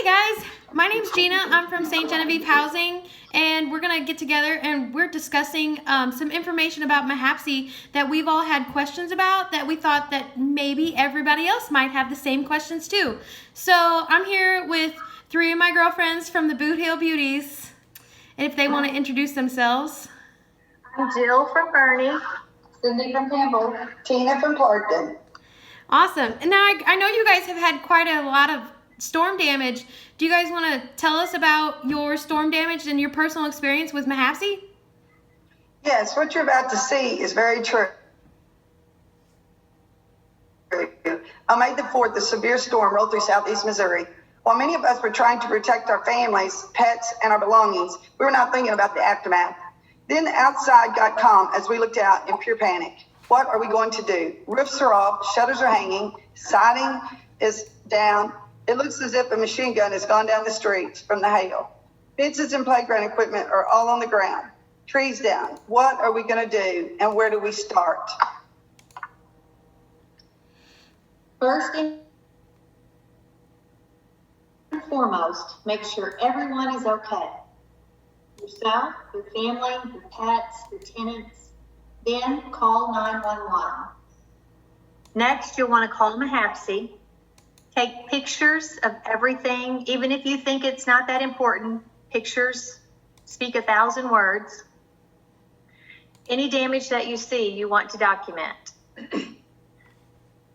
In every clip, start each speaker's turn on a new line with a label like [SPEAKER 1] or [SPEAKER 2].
[SPEAKER 1] Hey guys, my name's Gina. I'm from St. Genevieve Housing, and we're going to get together and we're discussing some information about Mhapci that we've all had questions about that we thought that maybe everybody else might have the same questions too. So I'm here with three of my girlfriends from the Boot Hill Beauties, and if they want to introduce themselves.
[SPEAKER 2] I'm Jill from Bernie, Cindy from Campbell, Tina from Clarkton.
[SPEAKER 1] Awesome. And now I know you guys have had quite a lot of storm damage. Do you guys want to tell us about your storm damage and your personal experience with Mhapci?
[SPEAKER 2] Yes, what you're about to see is very true. On May the 4th, the severe storm rolled through southeast Missouri. While many of us were trying to protect our families, pets, and our belongings, we were not thinking about the aftermath. Then outside got calm as we looked out in pure panic. What are we going to do? Roofs are off, shutters are hanging, siding is down. It looks as if a machine gun has gone down the street from the hail. Fences and playground equipment are all on the ground. Trees down. What are we going to do, and where do we start?
[SPEAKER 3] First and foremost, make sure everyone is okay. Yourself, your family, your pets, your tenants. Then call 911. Next, you'll want to call Mhapci. Take pictures of everything, even if you think it's not that important. Pictures speak 1,000 words. Any damage that you see, you want to document.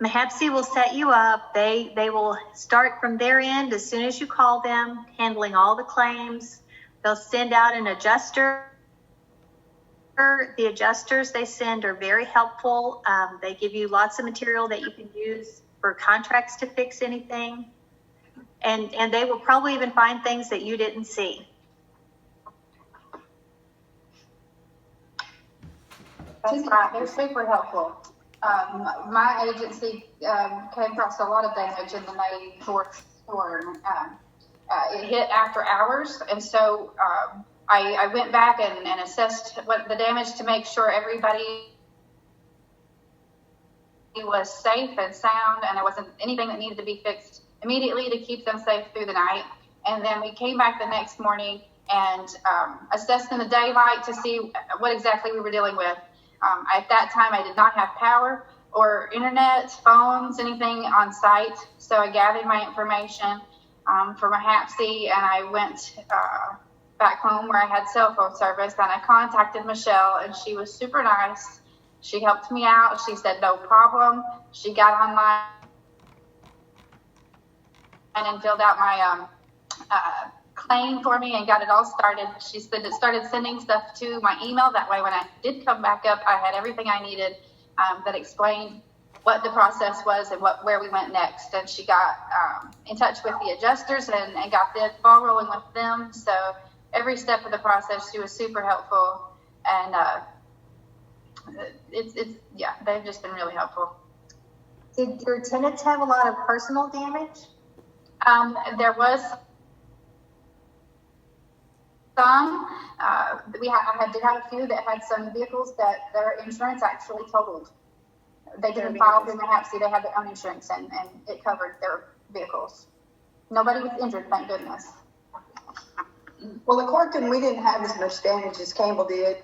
[SPEAKER 3] Mhapci will set you up. They will start from their end as soon as you call them, handling all the claims. They'll send out an adjuster. The adjusters they send are very helpful. They give you lots of material that you can use for contracts to fix anything. And they will probably even find things that you didn't see.
[SPEAKER 4] That's right. They're super helpful. My agency came across a lot of damage in the May 4th storm. It hit after hours, and so I went back and assessed what the damage to make sure everybody was safe and sound, and there wasn't anything that needed to be fixed immediately to keep them safe through the night. And then we came back the next morning and assessed in the daylight to see what exactly we were dealing with. At that time, I did not have power or internet, phones, anything on site. So I gathered my information for Mhapci, and I went back home where I had cell phone service, and I contacted Michelle, and she was super nice. She helped me out. She said, no problem. She got online and filled out my claim for me and got it all started. She said it started sending stuff to my email. That way, when I did come back up, I had everything I needed that explained what the process was and where we went next. And she got in touch with the adjusters and got the ball rolling with them. So every step of the process, she was super helpful. And they've just been really helpful.
[SPEAKER 3] Did your tenants have a lot of personal damage?
[SPEAKER 4] There was some. I did have a few that had some vehicles that their insurance actually totaled. They didn't file through Mhapci. They had their own insurance, and it covered their vehicles. Nobody was injured, thank goodness.
[SPEAKER 2] Well, at Clarkton, we didn't have as much damage as Campbell did.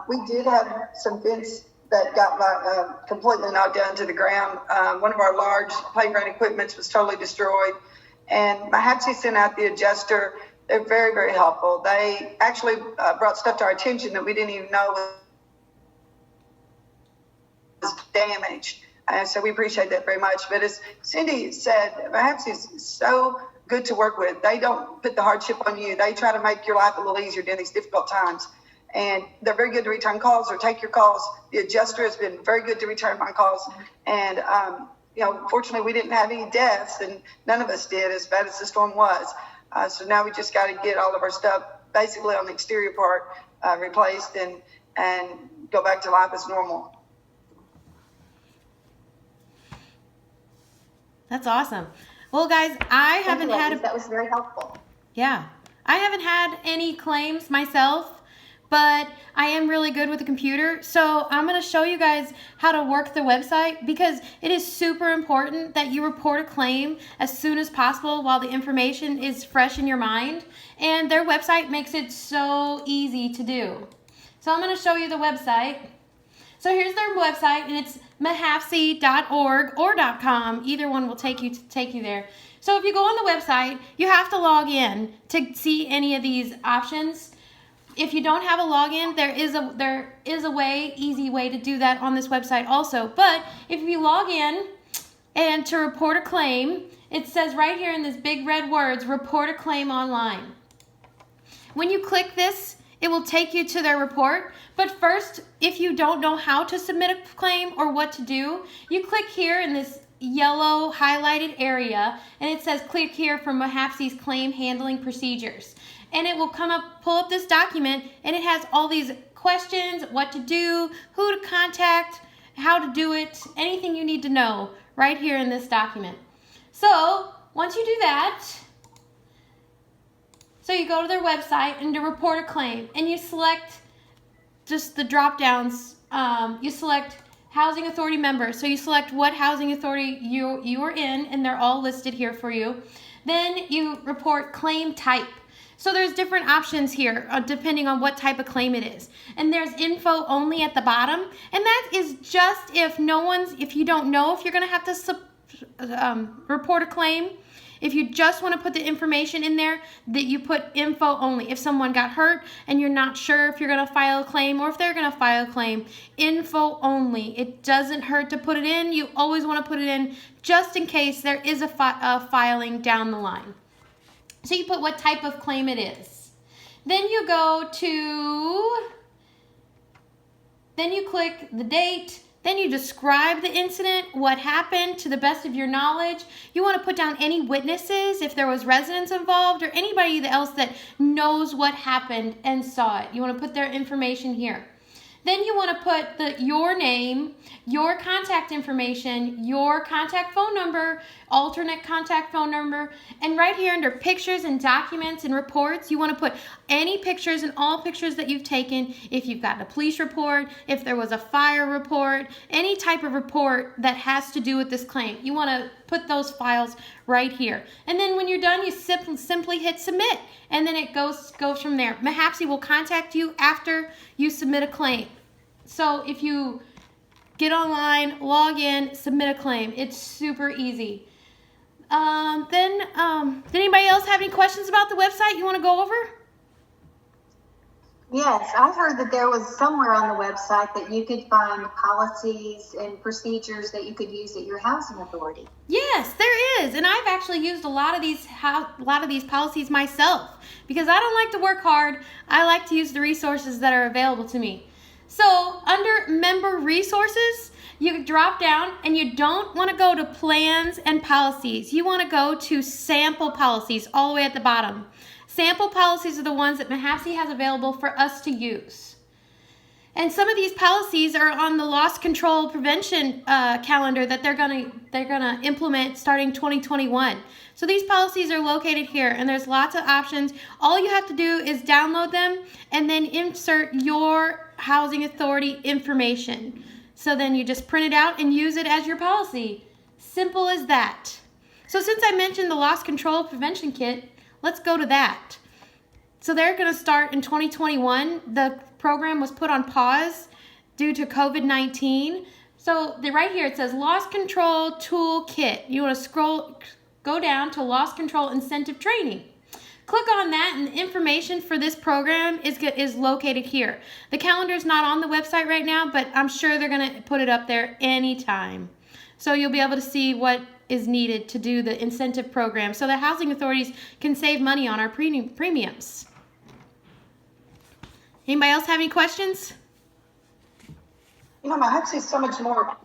[SPEAKER 2] We did have some fence that got completely knocked down to the ground. One of our large playground equipment was totally destroyed. And Mhapci sent out the adjuster. They're very, very helpful. They actually brought stuff to our attention that we didn't even know was damaged. So we appreciate that very much. But as Cindy said, Mhapci is so good to work with. They don't put the hardship on you. They try to make your life a little easier during these difficult times. And they're very good to return calls or take your calls. The adjuster has been very good to return my calls. And, fortunately, we didn't have any deaths, and none of us did, as bad as the storm was. So now we just got to get all of our stuff basically on the exterior part replaced and go back to life as normal.
[SPEAKER 1] That's awesome. Well, guys, I haven't had
[SPEAKER 3] that was very helpful.
[SPEAKER 1] Yeah. I haven't had any claims myself, but I am really good with a computer. So I'm going to show you guys how to work the website, because it is super important that you report a claim as soon as possible while the information is fresh in your mind. And their website makes it so easy to do. So I'm going to show you the website. So here's their website, and it's mhapci.org or .com. Either one will take you there. So if you go on the website, you have to log in to see any of these options. If you don't have a login, there is a easy way to do that on this website also. But if you log in and to report a claim, it says right here in this big red words, report a claim online. When you click this, it will take you to their report. But first, if you don't know how to submit a claim or what to do, you click here in this yellow highlighted area, and it says click here for Mhapci's claim handling procedures. And it will pull up this document, and it has all these questions, what to do, who to contact, how to do it, anything you need to know right here in this document. So once you do that, so you go to their website and to report a claim, and you select just the drop downs. You select housing authority member. So you select what housing authority you are in, and they're all listed here for you. Then you report claim type. So there's different options here depending on what type of claim it is. And there's info only at the bottom, and that is just if you don't know if you're going to have to report a claim. If you just want to put the information in there, that you put info only. If someone got hurt and you're not sure if you're going to file a claim or if they're going to file a claim, info only. It doesn't hurt to put it in. You always want to put it in just in case there is a filing down the line. So you put what type of claim it is. Then you click the date. Then you describe the incident, what happened to the best of your knowledge. You want to put down any witnesses, if there was residents involved or anybody else that knows what happened and saw it. You want to put their information here. Then you want to put your name, your contact information, your contact phone number, alternate contact phone number, and right here under pictures and documents and reports, you want to put any pictures and all pictures that you've taken. If you've gotten a police report, if there was a fire report, any type of report that has to do with this claim, you want to put those files right here. And then when you're done, you simply hit submit, and then it goes from there. Mhapci will contact you after you submit a claim. So if you get online, log in, submit a claim. It's super easy. Did anybody else have any questions about the website you want to go over?
[SPEAKER 3] Yes, I heard that there was somewhere on the website that you could find policies and procedures that you could use at your housing authority.
[SPEAKER 1] Yes, there is, and I've actually used a lot of these policies myself, because I don't like to work hard. I like to use the resources that are available to me. So under member resources, you drop down, and you don't want to go to plans and policies. You want to go to sample policies all the way at the bottom. Sample policies are the ones that Mhapci has available for us to use. And some of these policies are on the loss control prevention calendar that they're gonna implement starting 2021. So these policies are located here, and there's lots of options. All you have to do is download them and then insert your housing authority information. So then you just print it out and use it as your policy. Simple as that. So since I mentioned the loss control prevention kit, let's go to that. So they're going to start in 2021. The program was put on pause due to COVID-19. So right here it says Loss Control Tool Kit. You want to go down to Loss Control Incentive Training. Click on that, and the information for this program is located here. The calendar is not on the website right now, but I'm sure they're going to put it up there anytime. So you'll be able to see what is needed to do the incentive program so that housing authorities can save money on our premiums. Anybody else have any questions?
[SPEAKER 2] You know, Mhapci is so much more.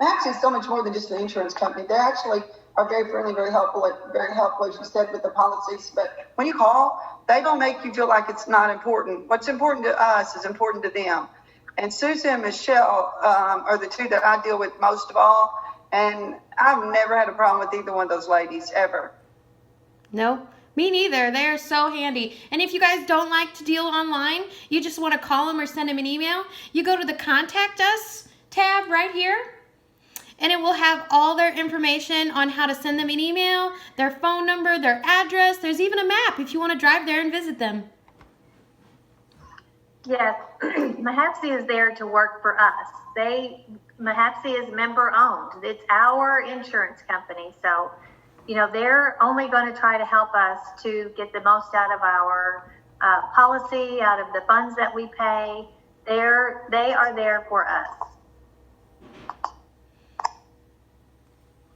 [SPEAKER 2] Mhapci is so much more than just an insurance company. They actually are very friendly, very helpful, as you said, with the policies. But when you call, they don't make you feel like it's not important. What's important to us is important to them. And Susan and Michelle are the two that I deal with most of all. And I've never had a problem with either one of those ladies, ever.
[SPEAKER 1] No? Me neither. They are so handy. And if you guys don't like to deal online, you just want to call them or send them an email, you go to the Contact Us tab right here, and it will have all their information on how to send them an email, their phone number, their address. There's even a map if you want to drive there and visit them.
[SPEAKER 3] Yes, Mhapci is there to work for us. Mhapci is member owned. It's our insurance company. So, they're only going to try to help us to get the most out of our policy, out of the funds that we pay. They are there for us.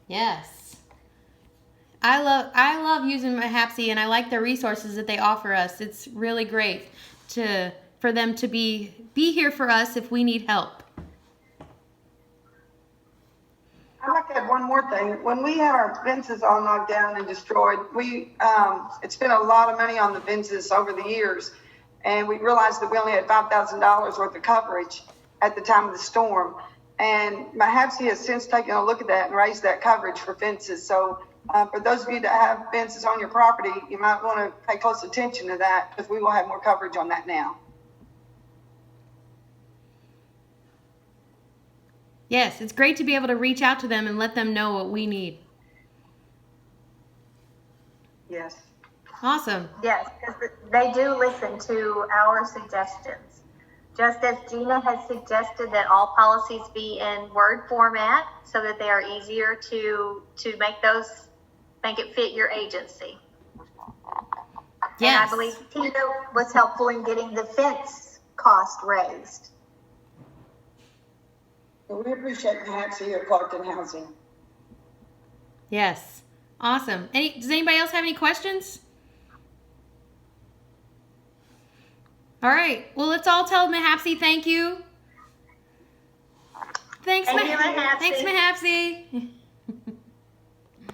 [SPEAKER 1] Yes. I love using Mhapci, and I like the resources that they offer us. It's really great for them to be here for us if we need help.
[SPEAKER 2] I'd like to add one more thing. When we had our fences all knocked down and destroyed, we had spent a lot of money on the fences over the years, and we realized that we only had $5,000 worth of coverage at the time of the storm. And Mhapci has since taken a look at that and raised that coverage for fences. So for those of you that have fences on your property, you might want to pay close attention to that, because we will have more coverage on that now.
[SPEAKER 1] Yes, it's great to be able to reach out to them and let them know what we need.
[SPEAKER 2] Yes.
[SPEAKER 1] Awesome.
[SPEAKER 3] Yes, because they do listen to our suggestions. Just as Gina has suggested that all policies be in Word format so that they are easier to make it fit your agency.
[SPEAKER 1] Yes.
[SPEAKER 3] And I believe Tina was helpful in getting the fence cost raised.
[SPEAKER 2] Well, we appreciate Mhapci at Clarkton Housing.
[SPEAKER 1] Yes. Awesome. Does anybody else have any questions? All right. Well, let's all tell Mhapci thank you. Thanks,
[SPEAKER 3] Thank you, Mhapci.
[SPEAKER 1] Thanks, Mhapci.